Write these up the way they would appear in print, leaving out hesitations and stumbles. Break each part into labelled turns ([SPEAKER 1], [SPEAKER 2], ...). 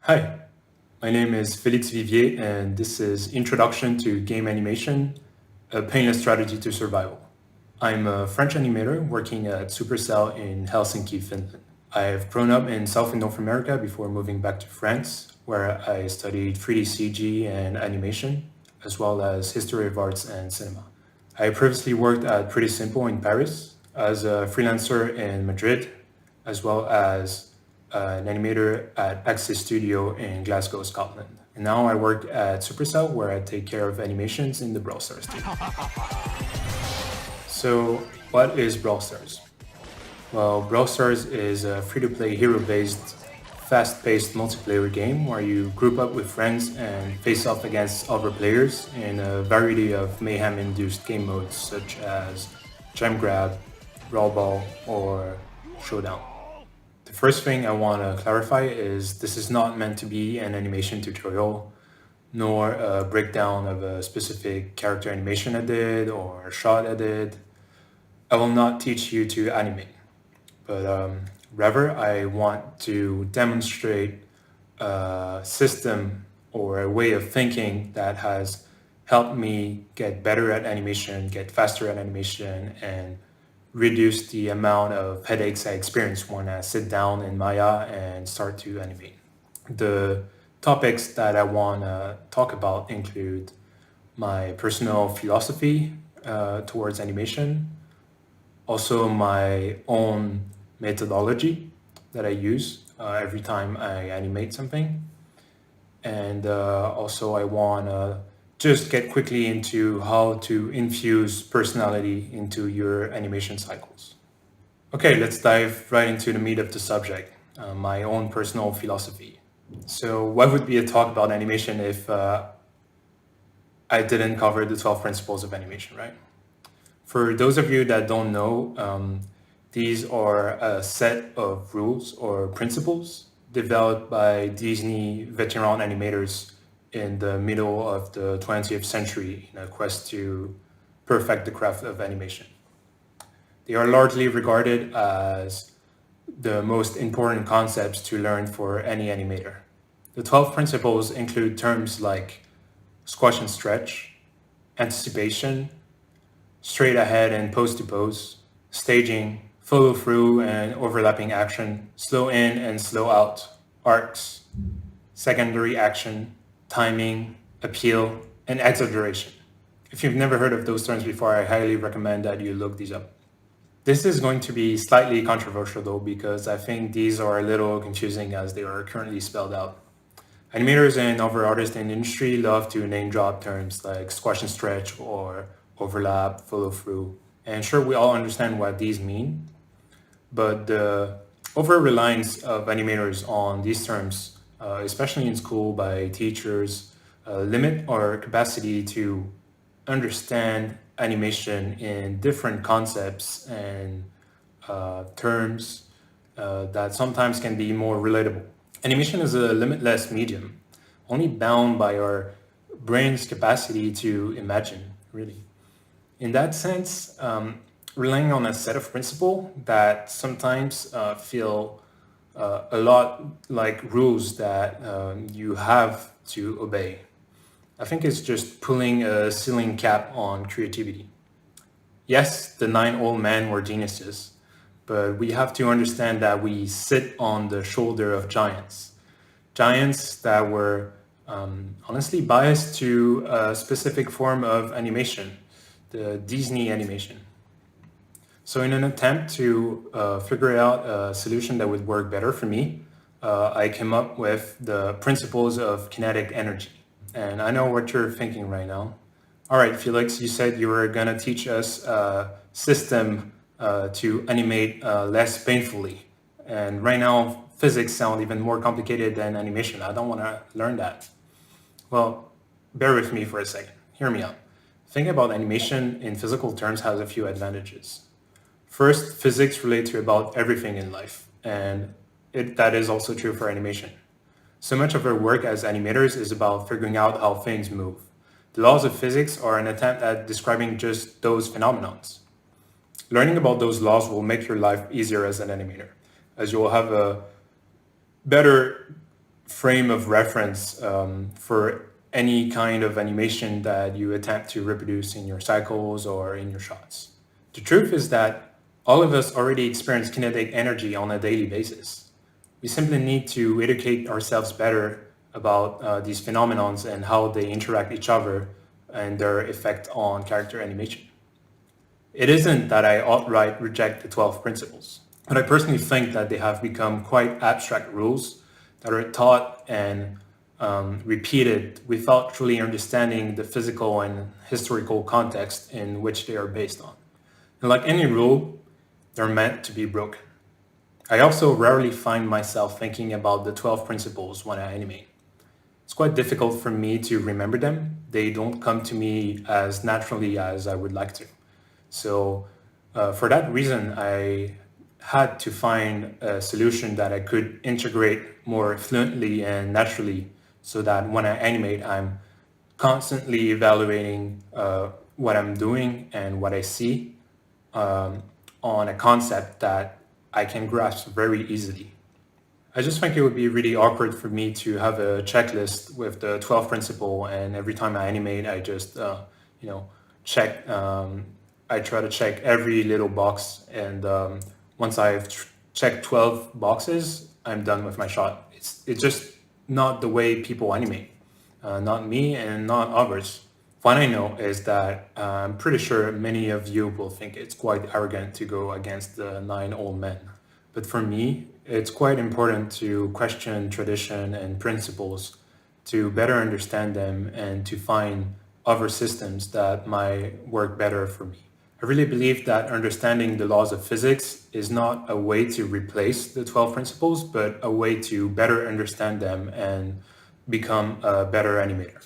[SPEAKER 1] Hi, my name is Felix Vivier, and this is Introduction to Game Animation, a painless strategy to survival. I'm a French animator working at Supercell in Helsinki, Finland. I've grown up in South and North America before moving back to France, where I studied 3D CG and animation, as well as history of arts and cinema. I previously worked at Pretty Simple in Paris, as a freelancer in Madrid, as well as an animator at Axis Studio in Glasgow, Scotland. And now I work at Supercell, where I take care of animations in the Brawl Stars team. So, what is Brawl Stars? Well, Brawl Stars is a free-to-play hero-based, fast-paced multiplayer game where you group up with friends and face off against other players in a variety of mayhem-induced game modes such as Gem Grab, Brawl Ball, or Showdown. The first thing I want to clarify is this is not meant to be an animation tutorial, nor a breakdown of a specific character animation I did or shot I did. I will not teach you to animate, but rather I want to demonstrate a system or a way of thinking that has helped me get better at animation, get faster at animation, and reduce the amount of headaches I experience when I sit down in Maya and start to animate. The topics that I want to talk about include my personal philosophy towards animation, also my own methodology that I use every time I animate something, and also I want to just get quickly into how to infuse personality into your animation cycles. Okay, let's dive right into the meat of the subject, my own personal philosophy. So what would be a talk about animation if I didn't cover the 12 principles of animation, right? For those of you that don't know, these are a set of rules or principles developed by Disney veteran animators in the middle of the 20th century in a quest to perfect the craft of animation. They are largely regarded as the most important concepts to learn for any animator. The 12 principles include terms like squash and stretch, anticipation, straight ahead and pose to pose, staging, follow through and overlapping action, slow in and slow out, arcs, secondary action, timing, appeal, and exaggeration. If you've never heard of those terms before, I highly recommend that you look these up. This is going to be slightly controversial though, because I think these are a little confusing as they are currently spelled out. Animators and other artists in the industry love to name drop terms like squash and stretch or overlap, follow through. And sure, we all understand what these mean, but the over-reliance of animators on these terms, especially in school by teachers, limit our capacity to understand animation in different concepts and terms that sometimes can be more relatable. Animation is a limitless medium, only bound by our brain's capacity to imagine, really. In that sense, relying on a set of principles that sometimes feel a lot like rules that you have to obey. I think it's just pulling a ceiling cap on creativity. Yes, the 9 old men were geniuses, but we have to understand that we sit on the shoulder of giants. Giants that were honestly biased to a specific form of animation, the Disney animation. So in an attempt to figure out a solution that would work better for me, I came up with the principles of kinetic energy. And I know what you're thinking right now. All right, Felix, you said you were gonna teach us a system to animate less painfully. And right now, physics sound even more complicated than animation. I don't wanna learn that. Well, bear with me for a second. Hear me out. Thinking about animation in physical terms has a few advantages. First, physics relate to about everything in life, and that is also true for animation. So much of our work as animators is about figuring out how things move. The laws of physics are an attempt at describing just those phenomena. Learning about those laws will make your life easier as an animator, as you will have a better frame of reference for any kind of animation that you attempt to reproduce in your cycles or in your shots. The truth is that all of us already experience kinetic energy on a daily basis. We simply need to educate ourselves better about these phenomenons and how they interact each other and their effect on character animation. It isn't that I outright reject the 12 principles, but I personally think that they have become quite abstract rules that are taught and repeated without truly understanding the physical and historical context in which they are based on. And like any rule, they're meant to be broken. I also rarely find myself thinking about the 12 principles when I animate. It's quite difficult for me to remember them. They don't come to me as naturally as I would like to. So for that reason, I had to find a solution that I could integrate more fluently and naturally so that when I animate, I'm constantly evaluating what I'm doing and what I see on a concept that I can grasp very easily. I just think it would be really awkward for me to have a checklist with the 12 principle, and every time I animate, I just, check. I try to check every little box, and once I've checked 12 boxes, I'm done with my shot. It's just not the way people animate, not me and not others. What I know is that I'm pretty sure many of you will think it's quite arrogant to go against the 9 old men. But for me, it's quite important to question tradition and principles to better understand them and to find other systems that might work better for me. I really believe that understanding the laws of physics is not a way to replace the 12 principles, but a way to better understand them and become a better animator.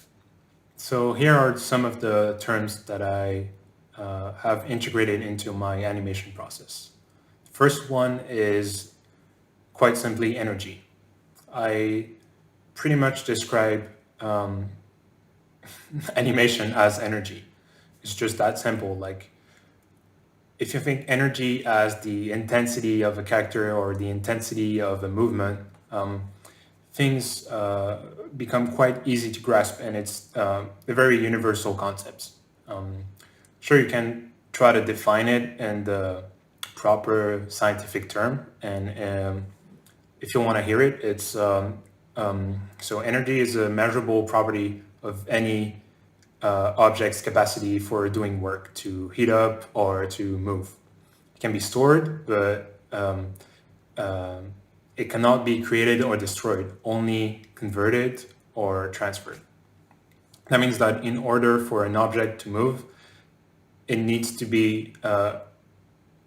[SPEAKER 1] So here are some of the terms that I have integrated into my animation process. First one is quite simply energy. I pretty much describe animation as energy. It's just that simple. Like, if you think energy as the intensity of a character or the intensity of a movement, things become quite easy to grasp, and it's a very universal concept. Sure, you can try to define it in the proper scientific term, and if you want to hear it, it's so energy is a measurable property of any object's capacity for doing work, to heat up or to move. It can be stored, but it cannot be created or destroyed, only converted or transferred. That means that in order for an object to move, it needs to be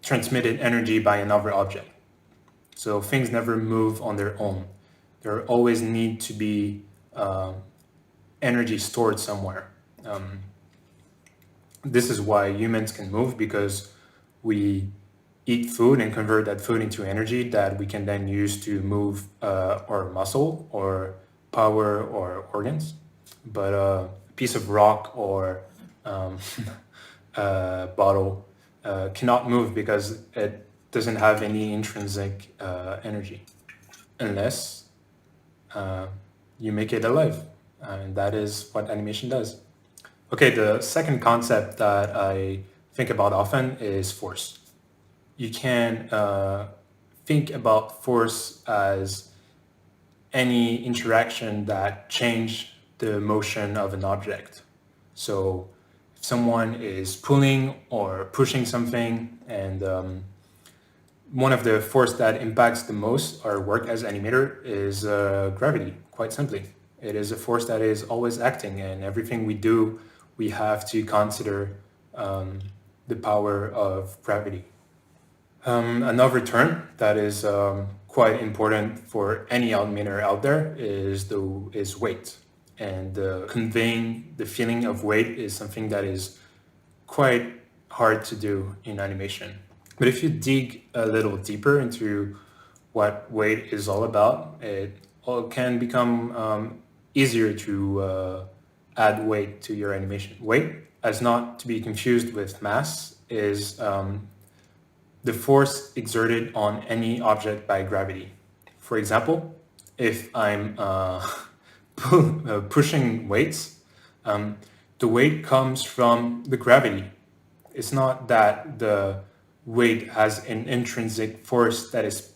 [SPEAKER 1] transmitted energy by another object. So things never move on their own. There always need to be energy stored somewhere. This is why humans can move, because we eat food and convert that food into energy that we can then use to move our muscle or power or organs. But a piece of rock or a bottle cannot move because it doesn't have any intrinsic energy unless you make it alive. And that is what animation does. Okay, the second concept that I think about often is force. You can think about force as any interaction that change the motion of an object. So if someone is pulling or pushing something, and one of the force that impacts the most our work as animator is gravity, quite simply. It is a force that is always acting, and everything we do, we have to consider the power of gravity. Another term that is quite important for any animator out there is weight. And conveying the feeling of weight is something that is quite hard to do in animation. But if you dig a little deeper into what weight is all about, it all can become easier to add weight to your animation. Weight, as not to be confused with mass, is the force exerted on any object by gravity. For example, if I'm pushing weights, the weight comes from the gravity. It's not that the weight has an intrinsic force that is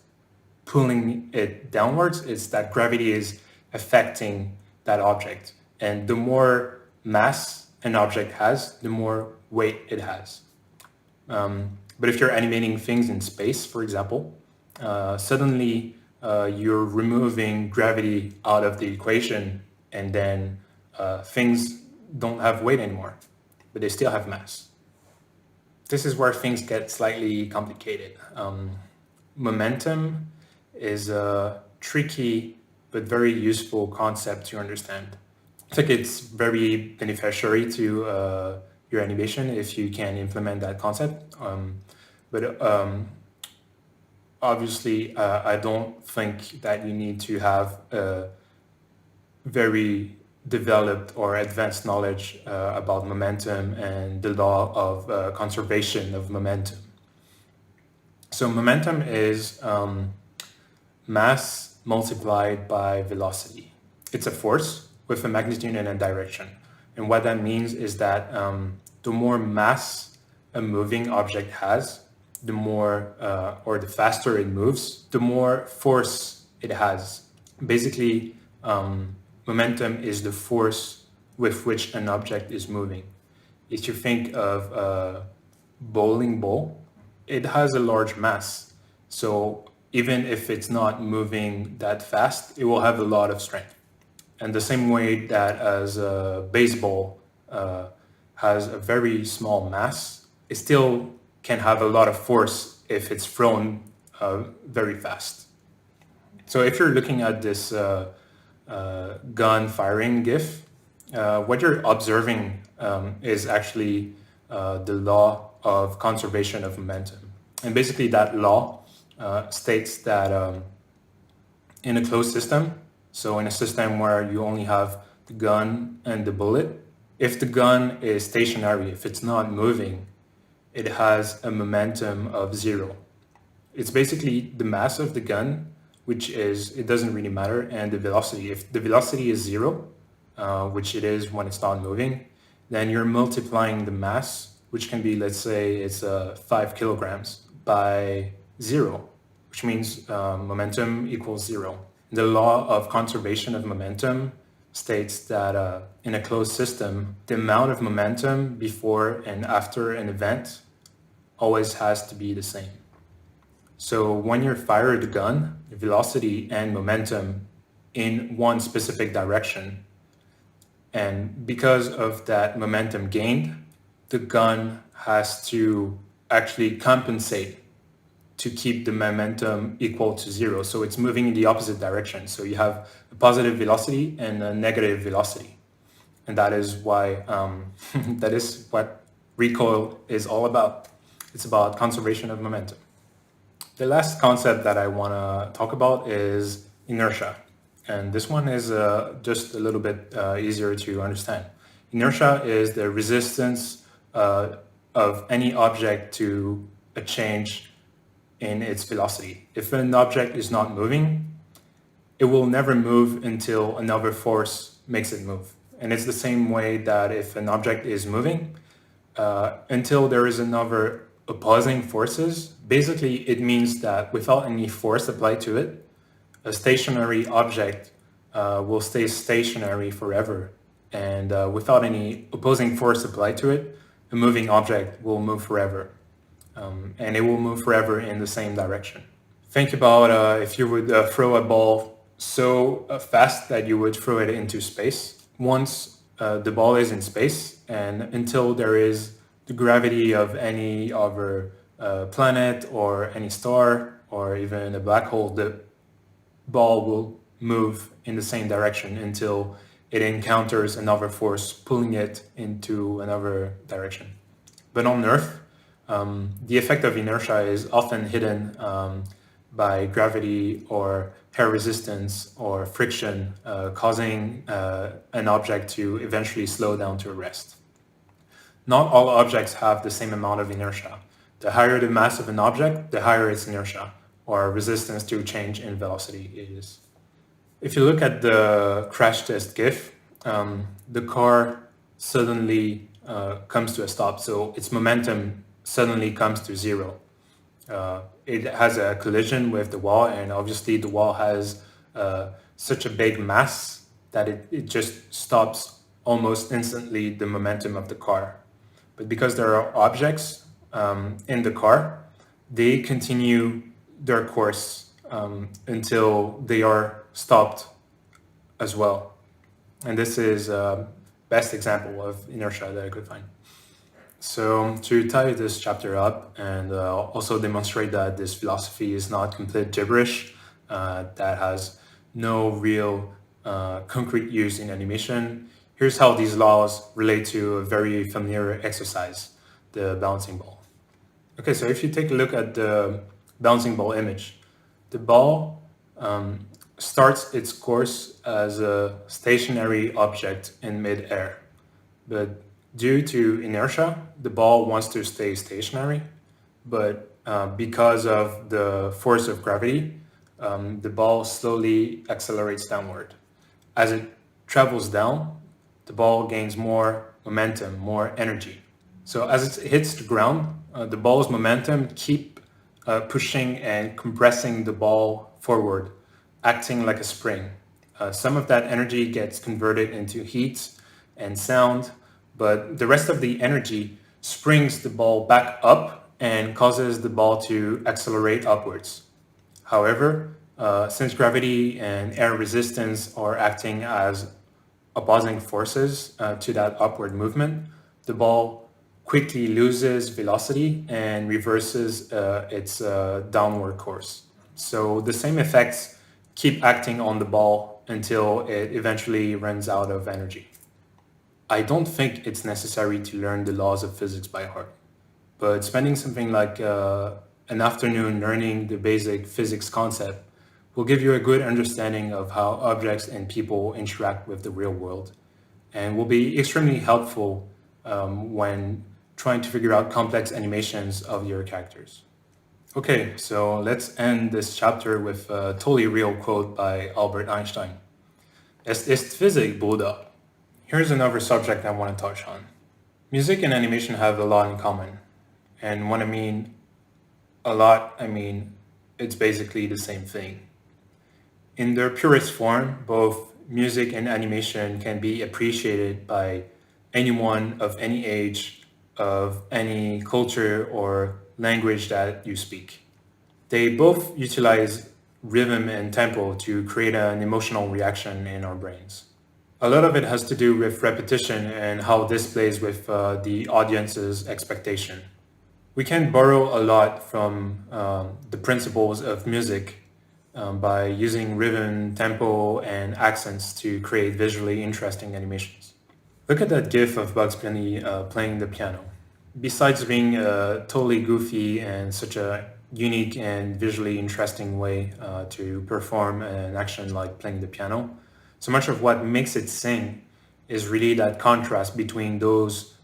[SPEAKER 1] pulling it downwards. It's that gravity is affecting that object. And the more mass an object has, the more weight it has. But if you're animating things in space, for example, suddenly you're removing gravity out of the equation, and then things don't have weight anymore, but they still have mass. This is where things get slightly complicated. Momentum is a tricky but very useful concept to understand. I think it's very beneficiary to your animation if you can implement that concept. But obviously, I don't think that you need to have a very developed or advanced knowledge about momentum and the law of conservation of momentum. So momentum is mass multiplied by velocity. It's a force with a magnitude and a direction. And what that means is that the more mass a moving object has, the more or the faster it moves, the more force it has. Basically, momentum is the force with which an object is moving. If you think of a bowling ball, it has a large mass. So even if it's not moving that fast, it will have a lot of strength. And the same way that as a baseball has a very small mass, it still can have a lot of force if it's thrown very fast. So if you're looking at this gun firing GIF, what you're observing is actually the law of conservation of momentum. And basically that law states that in a closed system, so in a system where you only have the gun and the bullet, if the gun is stationary, if it's not moving, it has a momentum of 0. It's basically the mass of the gun, which is, it doesn't really matter, and the velocity. If the velocity is 0, which it is when it's not moving, then you're multiplying the mass, which can be, let's say it's 5 kilograms, by 0, which means momentum equals 0. The law of conservation of momentum states that in a closed system, the amount of momentum before and after an event always has to be the same. So when you fire the gun, velocity and momentum in one specific direction, and because of that momentum gained, the gun has to actually compensate to keep the momentum equal to 0. So it's moving in the opposite direction. So you have a positive velocity and a negative velocity. And that is why, that is what recoil is all about. It's about conservation of momentum. The last concept that I want to talk about is inertia. And this one is just a little bit easier to understand. Inertia is the resistance of any object to a change in its velocity. If an object is not moving, it will never move until another force makes it move. And it's the same way that if an object is moving, until there is another opposing forces, basically it means that without any force applied to it, a stationary object will stay stationary forever. And without any opposing force applied to it, a moving object will move forever. And it will move forever in the same direction. Think about if you would throw a ball so fast that you would throw it into space. Once the ball is in space, and until there is the gravity of any other planet or any star or even a black hole, the ball will move in the same direction until it encounters another force pulling it into another direction. But on Earth, the effect of inertia is often hidden by gravity or air resistance or friction, causing an object to eventually slow down to a rest. Not all objects have the same amount of inertia. The higher the mass of an object, the higher its inertia or resistance to change in velocity is. If you look at the crash test GIF, the car suddenly comes to a stop. So its momentum suddenly comes to zero. It has a collision with the wall, and obviously the wall has such a big mass that it just stops almost instantly the momentum of the car. But because there are objects in the car, they continue their course until they are stopped as well. And this is best example of inertia that I could find. So to tie this chapter up and also demonstrate that this philosophy is not complete gibberish, that has no real concrete use in animation, here's how these laws relate to a very familiar exercise, the bouncing ball. Okay, so if you take a look at the bouncing ball image, the ball starts its course as a stationary object in midair. But due to inertia, the ball wants to stay stationary, but because of the force of gravity, the ball slowly accelerates downward. As it travels down, the ball gains more momentum, more energy. So as it hits the ground, the ball's momentum keep pushing and compressing the ball forward, acting like a spring. Some of that energy gets converted into heat and sound, but the rest of the energy springs the ball back up and causes the ball to accelerate upwards. However, since gravity and air resistance are acting as opposing forces to that upward movement, the ball quickly loses velocity and reverses its downward course. So the same effects keep acting on the ball until it eventually runs out of energy. I don't think it's necessary to learn the laws of physics by heart, but spending something like an afternoon learning the basic physics concept will give you a good understanding of how objects and people interact with the real world, and will be extremely helpful when trying to figure out complex animations of your characters. Okay, so let's end this chapter with a totally real quote by Albert Einstein. Es ist Physik, Bruder. Here's another subject I want to touch on. Music and animation have a lot in common. And when I mean a lot, I mean it's basically the same thing. In their purest form, both music and animation can be appreciated by anyone of any age, of any culture or language that you speak. They both utilize rhythm and tempo to create an emotional reaction in our brains. A lot of it has to do with repetition and how this plays with the audience's expectation. We can borrow a lot from the principles of music by using rhythm, tempo, and accents to create visually interesting animations. Look at that GIF of Bugs Bunny playing the piano. Besides being totally goofy and such a unique and visually interesting way to perform an action like playing the piano, so much of what makes it sing is really that contrast between those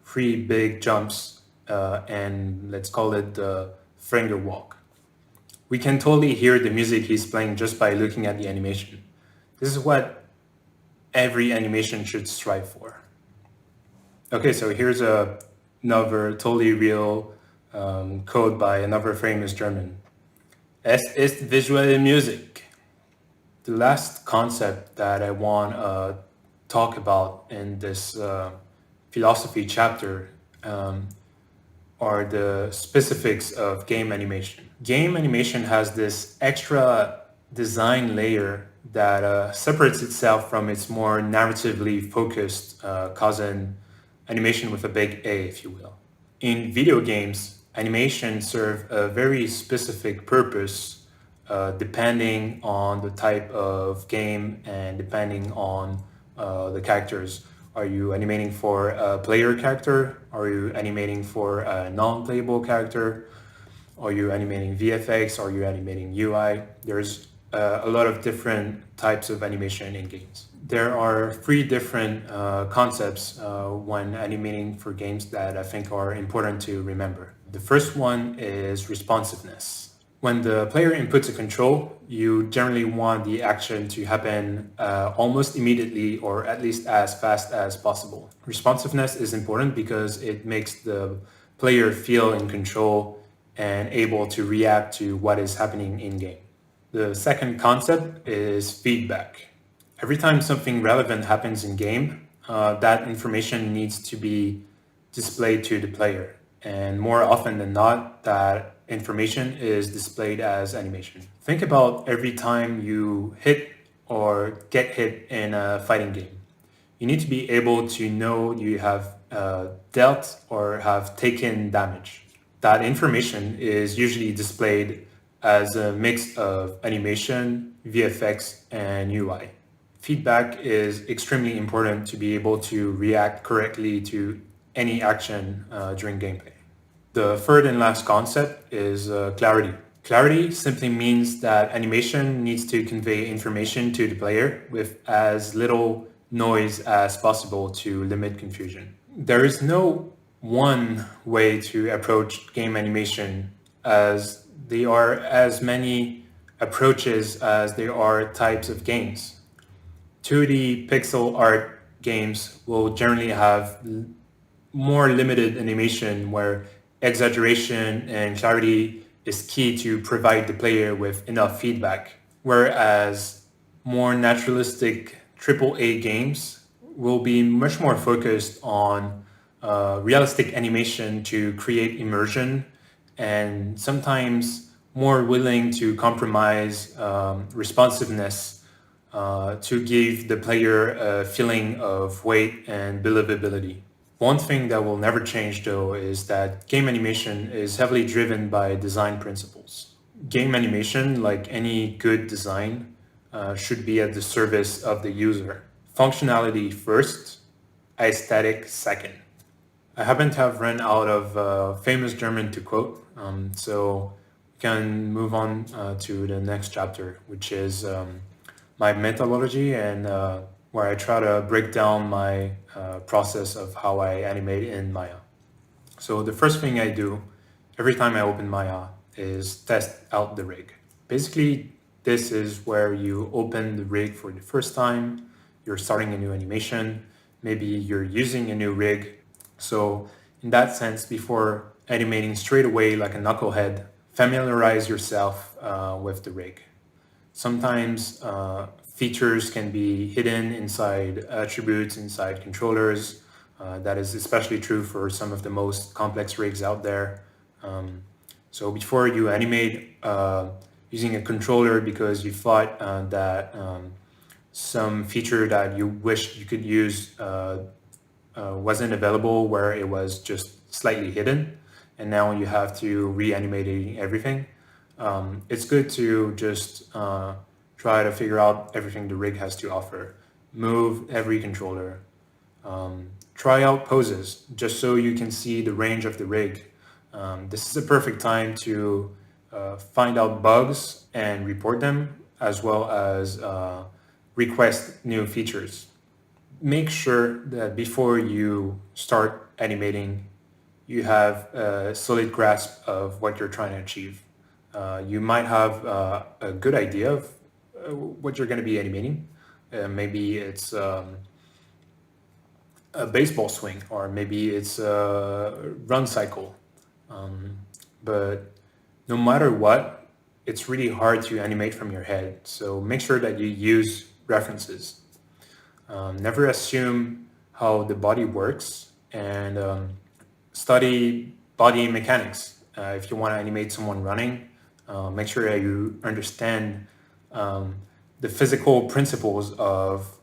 [SPEAKER 1] three big jumps and let's call it the finger walk. We can totally hear the music he's playing just by looking at the animation. This is what every animation should strive for. Okay, so here's another totally real quote by another famous German. Es ist visuelle Musik. The last concept that I want to talk about in this philosophy chapter are the specifics of game animation. Game animation has this extra design layer that separates itself from its more narratively focused cousin animation with a big A, if you will. In video games, animation serve a very specific purpose depending on the type of game and depending on the characters. Are you animating for a player character? Are you animating for a non-playable character? Are you animating VFX? Are you animating UI? There's a lot of different types of animation in games. There are three different concepts when animating for games that I think are important to remember. The first one is responsiveness. When the player inputs a control, you generally want the action to happen almost immediately or at least as fast as possible. Responsiveness is important because it makes the player feel in control and able to react to what is happening in game. The second concept is feedback. Every time something relevant happens in game, that information needs to be displayed to the player. And more often than not, that information is displayed as animation. Think about every time you hit or get hit in a fighting game. You need to be able to know you have dealt or have taken damage. That information is usually displayed as a mix of animation, VFX, and UI. Feedback is extremely important to be able to react correctly to any action during gameplay. The third and last concept is clarity. Clarity simply means that animation needs to convey information to the player with as little noise as possible to limit confusion. There is no one way to approach game animation, as there are as many approaches as there are types of games. 2D pixel art games will generally have more limited animation where exaggeration and clarity is key to provide the player with enough feedback, whereas more naturalistic AAA games will be much more focused on realistic animation to create immersion and sometimes more willing to compromise responsiveness to give the player a feeling of weight and believability. One thing that will never change, though, is that game animation is heavily driven by design principles. Game animation, like any good design, should be at the service of the user. Functionality first, aesthetic second. I happen to have run out of famous German to quote, so we can move on to the next chapter, which is my methodology and where I try to break down my process of how I animate in Maya. So the first thing I do every time I open Maya is test out the rig. Basically, this is where you open the rig for the first time, you're starting a new animation, maybe you're using a new rig. So in that sense, before animating straight away like a knucklehead, familiarize yourself with the rig. Sometimes features can be hidden inside attributes, inside controllers. That is especially true for some of the most complex rigs out there. So before you animate using a controller because you thought that some feature that you wished you could use wasn't available, where it was just slightly hidden, and now you have to reanimate everything. It's good to just try to figure out everything the rig has to offer. Move every controller. Try out poses just so you can see the range of the rig. This is a perfect time to find out bugs and report them, as well as request new features. Make sure that before you start animating, you have a solid grasp of what you're trying to achieve. You might have a good idea of what you're going to be animating. Maybe it's a baseball swing, or maybe it's a run cycle. But no matter what, it's really hard to animate from your head. So make sure that you use references. Never assume how the body works, and study body mechanics. If you want to animate someone running, make sure that you understand the physical principles of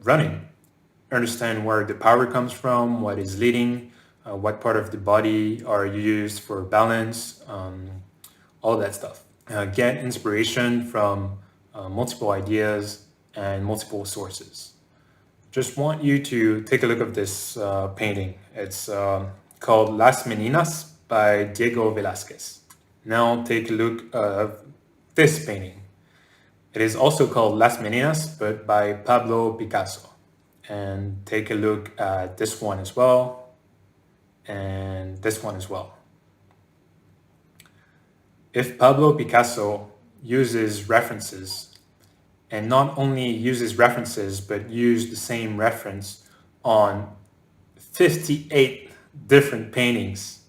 [SPEAKER 1] running. Understand where the power comes from, what is leading, what part of the body are used for balance, all that stuff. Get inspiration from multiple ideas and multiple sources. Just want you to take a look at this painting. It's called Las Meninas by Diego Velázquez. Now take a look at this painting. It is also called Las Meninas, but by Pablo Picasso. And take a look at this one as well, and this one as well. If Pablo Picasso uses references, and not only uses references, but use the same reference on 58 different paintings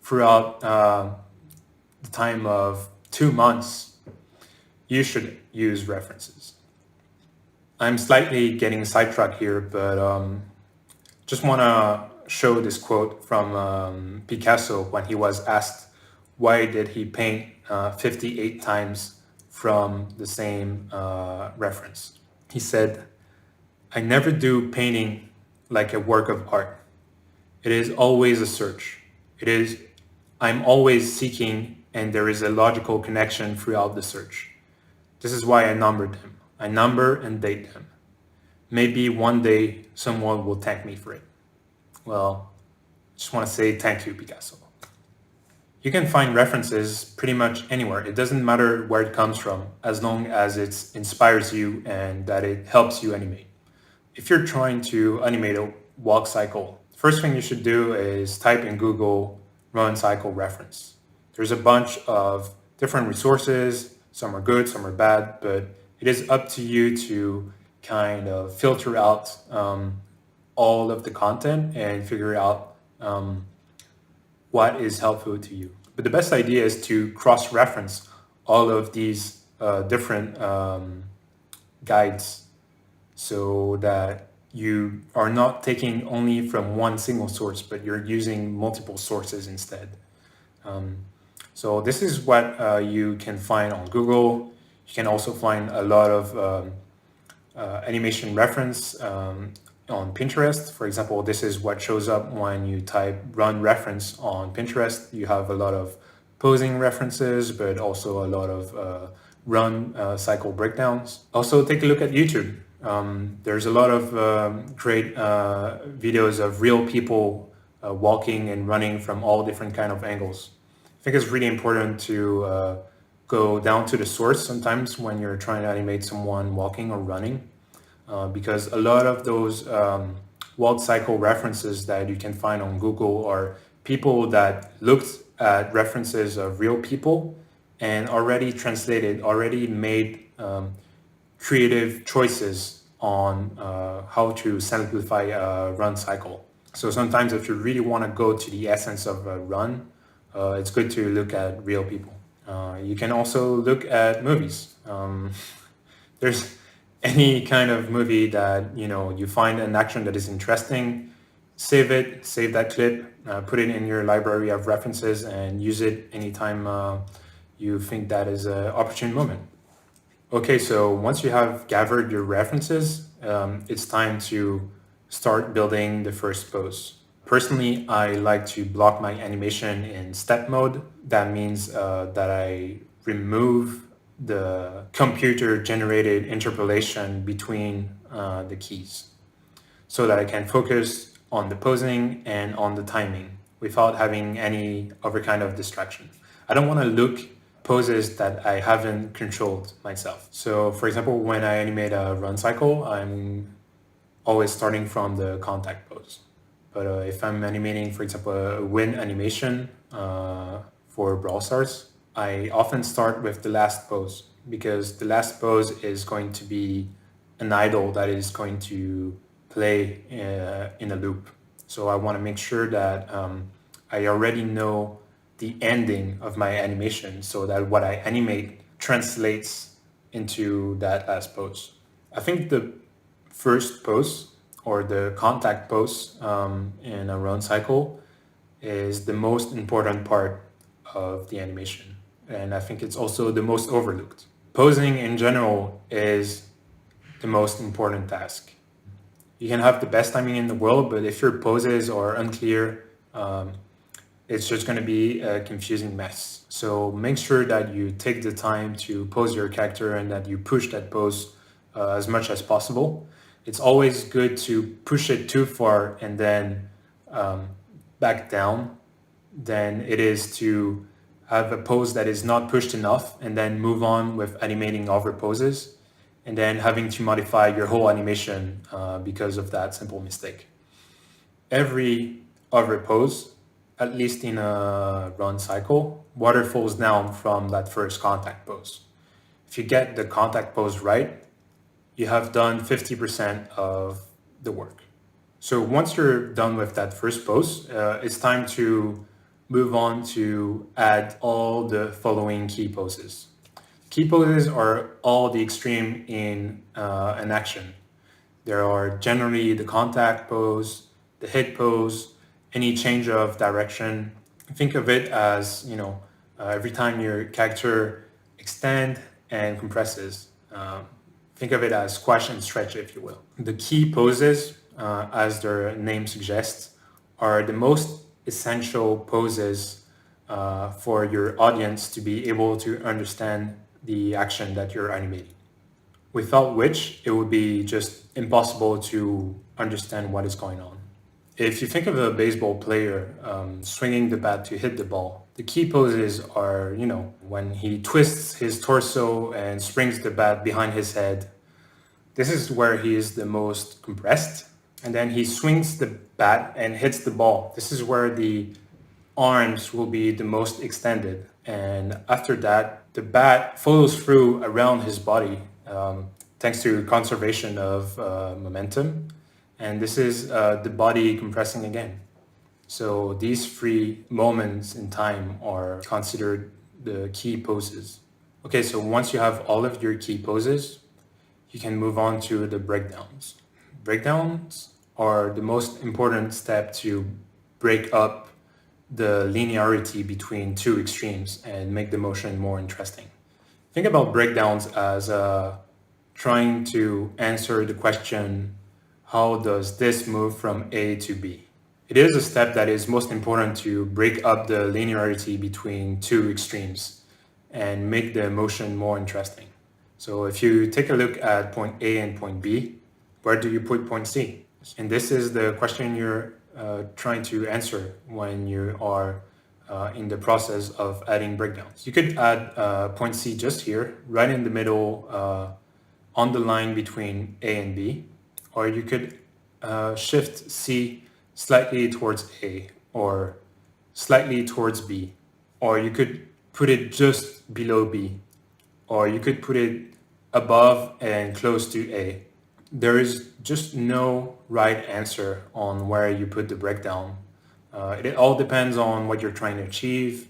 [SPEAKER 1] throughout the time of 2 months, you should use references. I'm slightly getting sidetracked here, but just want to show this quote from Picasso when he was asked why did he paint 58 times from the same reference. He said, "I never do painting like a work of art. It is always a search. I'm always seeking, and there is a logical connection throughout the search. This is why I numbered them. I number and date them. Maybe one day someone will thank me for it." Well, just want to say thank you, Picasso. You can find references pretty much anywhere. It doesn't matter where it comes from, as long as it inspires you and that it helps you animate. If you're trying to animate a walk cycle, first thing you should do is type in Google run cycle reference. There's a bunch of different resources. Some are good, some are bad, but it is up to you to kind of filter out all of the content and figure out what is helpful to you. But the best idea is to cross-reference all of these different guides so that you are not taking only from one single source, but you're using multiple sources instead. So this is what you can find on Google. You can also find a lot of animation reference on Pinterest. For example, this is what shows up when you type run reference on Pinterest. You have a lot of posing references, but also a lot of run cycle breakdowns. Also, take a look at YouTube. There's a lot of great videos of real people walking and running from all different kind of angles. I think it's really important to go down to the source sometimes when you're trying to animate someone walking or running, because a lot of those walk cycle references that you can find on Google are people that looked at references of real people and already translated, already made creative choices on how to simplify a run cycle. So sometimes if you really want to go to the essence of a run, it's good to look at real people. You can also look at movies. There's any kind of movie that you find an action that is interesting, save that clip, put it in your library of references, and use it anytime you think that is an opportune moment. Okay, so once you have gathered your references, it's time to start building the first pose. Personally, I like to block my animation in step mode. That means that I remove the computer-generated interpolation between the keys so that I can focus on the posing and on the timing without having any other kind of distraction. I don't want to look poses that I haven't controlled myself. So for example, when I animate a run cycle, I'm always starting from the contact pose. But if I'm animating, for example, a wind animation for Brawl Stars, I often start with the last pose because the last pose is going to be an idle that is going to play in a loop. So I want to make sure that I already know the ending of my animation so that what I animate translates into that last pose. I think the first pose or the contact pose in a run cycle is the most important part of the animation. And I think it's also the most overlooked. Posing in general is the most important task. You can have the best timing in the world, but if your poses are unclear, it's just going to be a confusing mess. So make sure that you take the time to pose your character and that you push that pose as much as possible. It's always good to push it too far and then back down than it is to have a pose that is not pushed enough and then move on with animating other poses and then having to modify your whole animation because of that simple mistake. Every other pose at least in a run cycle, water falls down from that first contact pose. If you get the contact pose right, you have done 50% of the work. So once you're done with that first pose, it's time to move on to add all the following key poses. Key poses are all the extreme in an action. There are generally the contact pose, the hit pose, any change of direction. Think of it as, every time your character extend and compresses. Think of it as squash and stretch, if you will. The key poses, as their name suggests, are the most essential poses for your audience to be able to understand the action that you're animating, without which it would be just impossible to understand what is going on. If you think of a baseball player swinging the bat to hit the ball, the key poses are, when he twists his torso and springs the bat behind his head. This is where he is the most compressed. And then he swings the bat and hits the ball. This is where the arms will be the most extended. And after that, the bat follows through around his body, thanks to conservation of momentum. And this is the body compressing again. So these three moments in time are considered the key poses. Okay, so once you have all of your key poses, you can move on to the breakdowns. Breakdowns are the most important step to break up the linearity between two extremes and make the motion more interesting. Think about breakdowns as trying to answer the question, how does this move from A to B? It is a step that is most important to break up the linearity between two extremes and make the motion more interesting. So if you take a look at point A and point B, where do you put point C? And this is the question you're trying to answer when you are in the process of adding breakdowns. You could add point C just here, right in the middle, on the line between A and B, or you could shift C slightly towards A or slightly towards B, or you could put it just below B, or you could put it above and close to A. There is just no right answer on where you put the breakdown. It all depends on what you're trying to achieve,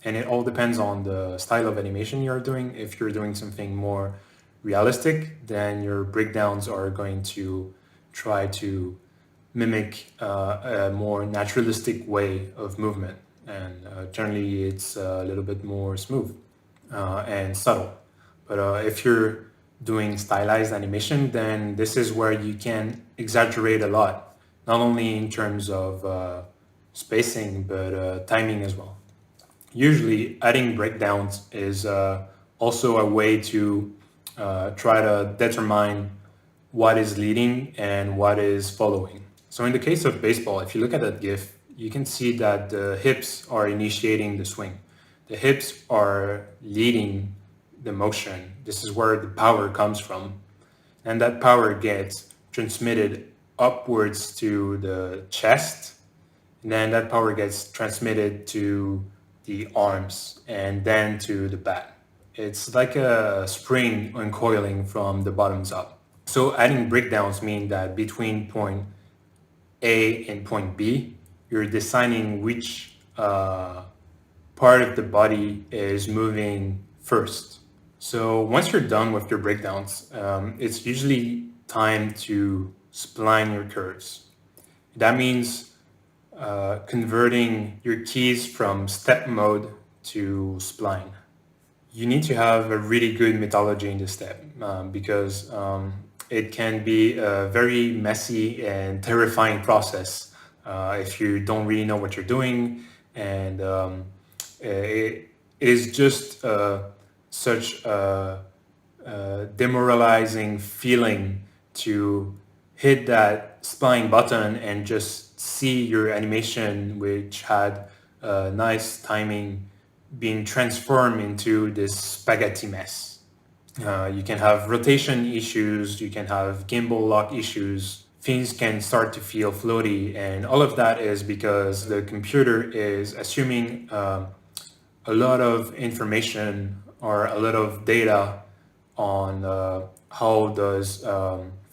[SPEAKER 1] and it all depends on the style of animation you're doing. If you're doing something more realistic, then your breakdowns are going to try to mimic a more naturalistic way of movement. And generally it's a little bit more smooth and subtle. But if you're doing stylized animation, then this is where you can exaggerate a lot, not only in terms of spacing, but timing as well. Usually adding breakdowns is also a way to try to determine what is leading and what is following. So in the case of baseball, if you look at that GIF, you can see that the hips are initiating the swing. The hips are leading the motion. This is where the power comes from. And that power gets transmitted upwards to the chest. And then that power gets transmitted to the arms and then to the bat. It's like a spring uncoiling from the bottoms up. So adding breakdowns mean that between point A and point B, you're deciding which part of the body is moving first. So once you're done with your breakdowns, it's usually time to spline your curves. That means converting your keys from step mode to spline. You need to have a really good methodology in this step because it can be a very messy and terrifying process if you don't really know what you're doing, and it is just such a demoralizing feeling to hit that spline button and just see your animation, which had nice timing, being transformed into this spaghetti mess. You can have rotation issues, you can have gimbal lock issues. things can start to feel floaty, and all of that is because the computer is assuming a lot of information or a lot of data on how does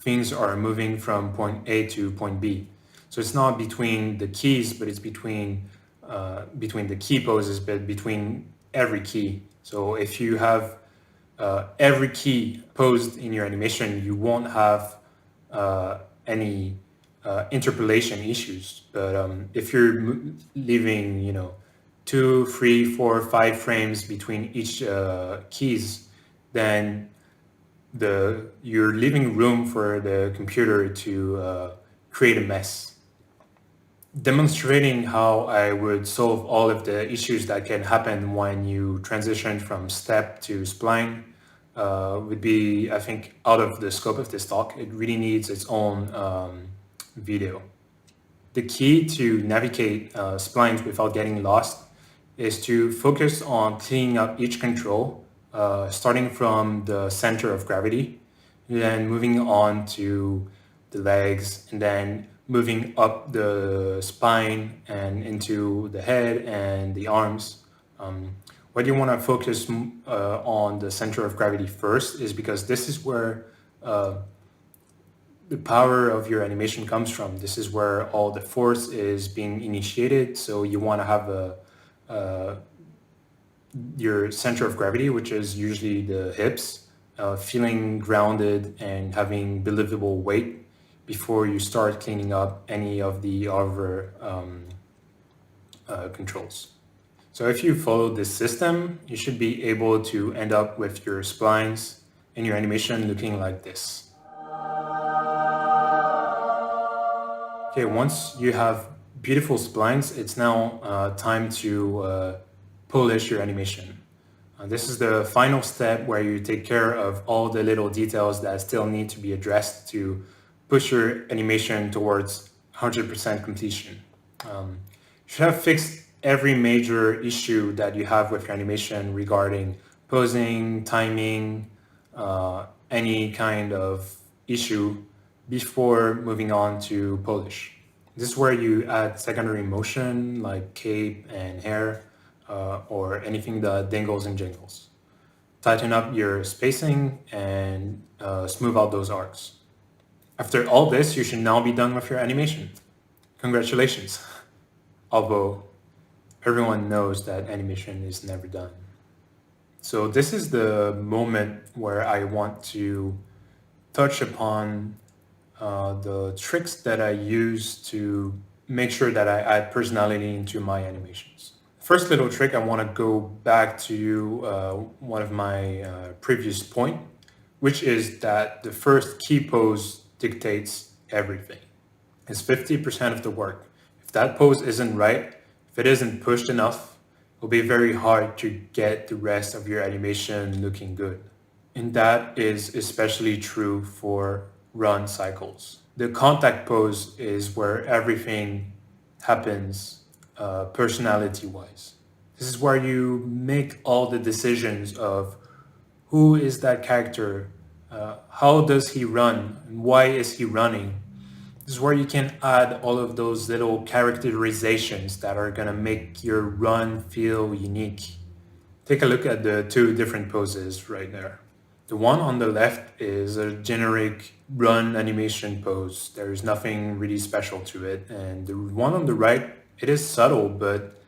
[SPEAKER 1] things are moving from point A to point B. So it's not between the keys, but it's between the key poses, but between every key. So if you have every key posed in your animation, you won't have any interpolation issues. But if you're leaving, 2, 3, 4, 5 frames between each keys, then you're leaving room for the computer to create a mess. Demonstrating how I would solve all of the issues that can happen when you transition from step to spline would be, I think, out of the scope of this talk. It really needs its own video. The key to navigate splines without getting lost is to focus on cleaning up each control, starting from the center of gravity, then moving on to the legs, and then moving up the spine and into the head and the arms. Why do you want to focus on the center of gravity first is because this is where the power of your animation comes from. This is where all the force is being initiated. So you want to have your center of gravity, which is usually the hips, feeling grounded and having believable weight before you start cleaning up any of the other controls. So if you follow this system, you should be able to end up with your splines and your animation looking like this. Okay, once you have beautiful splines, it's now time to polish your animation. This is the final step where you take care of all the little details that still need to be addressed to push your animation towards 100% completion. You should have fixed every major issue that you have with your animation regarding posing, timing, any kind of issue before moving on to polish. This is where you add secondary motion like cape and hair or anything that dangles and jingles. Tighten up your spacing and smooth out those arcs. After all this, you should now be done with your animation. Congratulations. Although everyone knows that animation is never done. So this is the moment where I want to touch upon the tricks that I use to make sure that I add personality into my animations. First little trick, I want to go back to one of my previous point, which is that the first key pose dictates everything. It's 50% of the work. If that pose isn't right, if it isn't pushed enough, it'll be very hard to get the rest of your animation looking good. And that is especially true for run cycles. The contact pose is where everything happens personality-wise. This is where you make all the decisions of who is that character, how does he run, and why is he running. This is where you can add all of those little characterizations that are gonna make your run feel unique. Take a look at the two different poses right there. The one on the left is a generic run animation pose. There's nothing really special to it. And the one on the right, it is subtle, but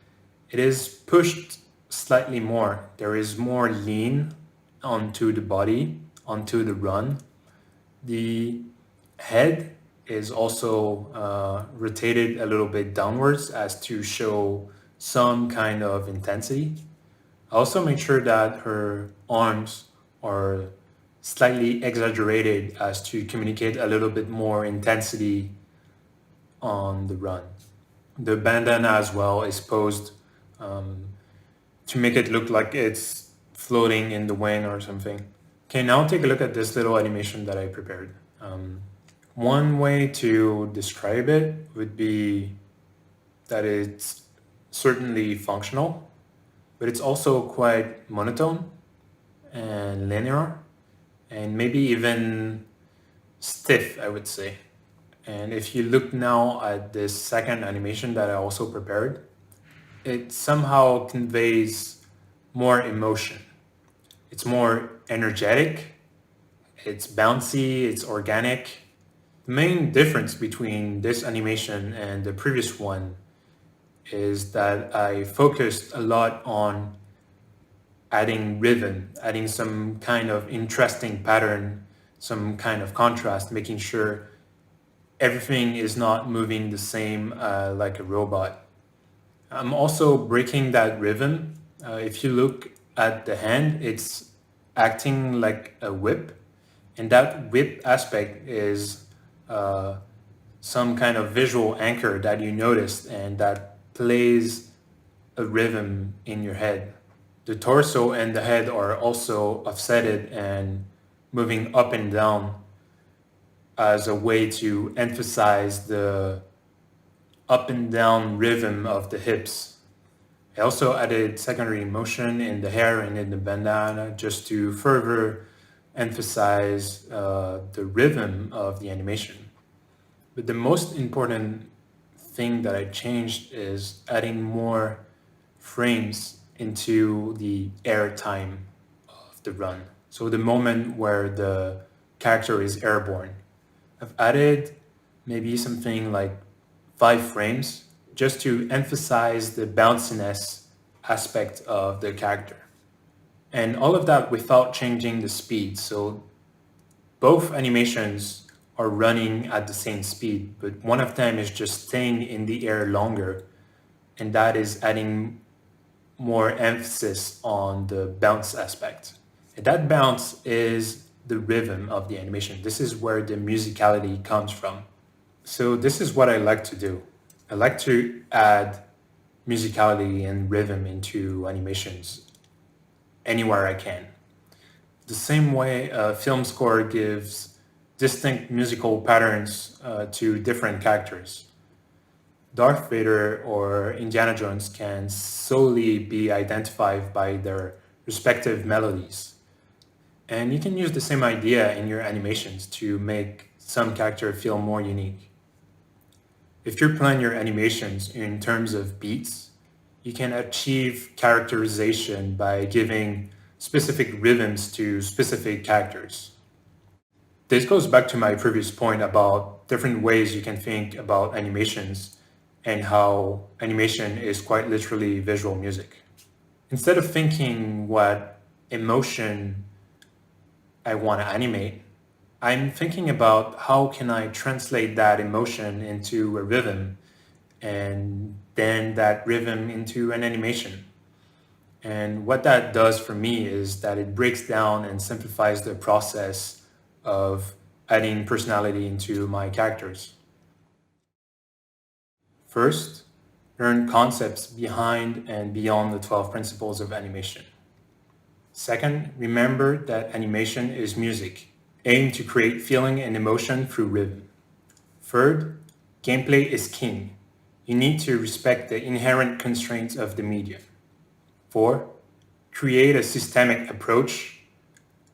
[SPEAKER 1] it is pushed slightly more. There is more lean onto the body, onto the run. The head is also rotated a little bit downwards as to show some kind of intensity. I also make sure that her arms are slightly exaggerated as to communicate a little bit more intensity on the run. The bandana as well is posed to make it look like it's floating in the wind or something. Okay, now take a look at this little animation that I prepared. One way to describe it would be that it's certainly functional, but it's also quite monotone and linear and maybe even stiff, I would say. And if you look now at this second animation that I also prepared, it somehow conveys more emotion. It's more energetic, it's bouncy, it's organic. The main difference between this animation and the previous one is that I focused a lot on adding rhythm, adding some kind of interesting pattern, some kind of contrast, making sure everything is not moving the same like a robot. I'm also breaking that rhythm. If you look at the hand, it's acting like a whip, and that whip aspect is some kind of visual anchor that you noticed and that plays a rhythm in your head. The torso and the head are also offsetted and moving up and down as a way to emphasize the up and down rhythm of the hips. I also added secondary motion in the hair and in the bandana just to further emphasize the rhythm of the animation. But the most important thing that I changed is adding more frames into the air time of the run. So the moment where the character is airborne. I've added maybe something like 5 frames just to emphasize the bounciness aspect of the character. And all of that without changing the speed. So both animations are running at the same speed, but one of them is just staying in the air longer, and that is adding more emphasis on the bounce aspect. And that bounce is the rhythm of the animation. This is where the musicality comes from. So this is what I like to do. I like to add musicality and rhythm into animations anywhere I can. The same way a film score gives distinct musical patterns to different characters. Darth Vader or Indiana Jones can solely be identified by their respective melodies. And you can use the same idea in your animations to make some character feel more unique. If you plan your animations in terms of beats, you can achieve characterization by giving specific rhythms to specific characters. This goes back to my previous point about different ways you can think about animations and how animation is quite literally visual music. Instead of thinking what emotion I want to animate, I'm thinking about how can I translate that emotion into a rhythm and then that rhythm into an animation. And what that does for me is that it breaks down and simplifies the process of adding personality into my characters. First, learn concepts behind and beyond the 12 principles of animation. Second, remember that animation is music. Aim to create feeling and emotion through rhythm. Third, gameplay is king. You need to respect the inherent constraints of the medium. 4, create a systemic approach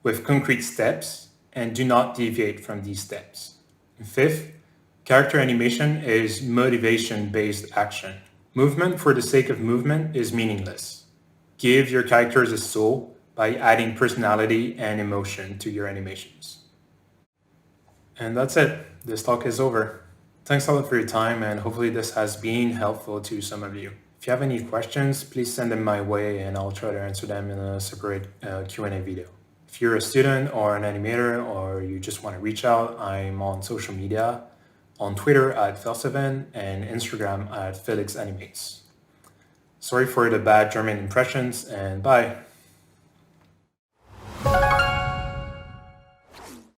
[SPEAKER 1] with concrete steps and do not deviate from these steps. And 5th, character animation is motivation-based action. Movement for the sake of movement is meaningless. Give your characters a soul by adding personality and emotion to your animations. And that's it. This talk is over. Thanks a lot for your time, and hopefully this has been helpful to some of you. If you have any questions, please send them my way and I'll try to answer them in a separate Q&A video. If you're a student or an animator or you just want to reach out, I'm on social media, on Twitter at Felix7 and Instagram at Felix Animates. Sorry for the bad German impressions, and bye.